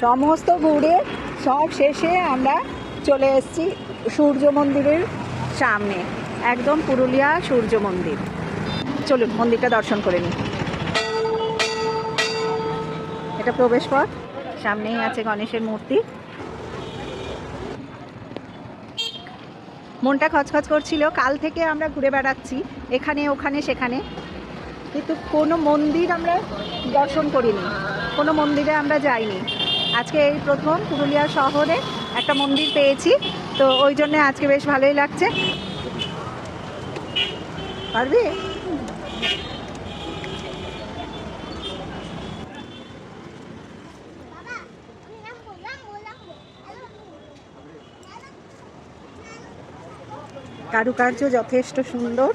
সমস্ত ঘুরে সব শেষে আমরা চলে এসেছি সূর্য মন্দিরের সামনে, একদম পুরুলিয়া সূর্য মন্দির। চলুন মন্দিরটা দর্শন করে নিই। এটা প্রবেশ পথ, সামনেই আছে গণেশের মূর্তি। মনটা খচখচ করছিল, কাল থেকে আমরা ঘুরে বেড়াচ্ছি এখানে ওখানে সেখানে, কিন্তু কোনো মন্দির আমরা দর্শন করিনি, কোনো মন্দিরে আমরা যাইনি। আজকে এই প্রথম পুরুলিয়া শহরে একটা মন্দির পেয়েছি, তো ওই জন্যে আজকে বেশ ভালোই লাগছে। পারবি? কারুকার্য যথেষ্ট সুন্দর।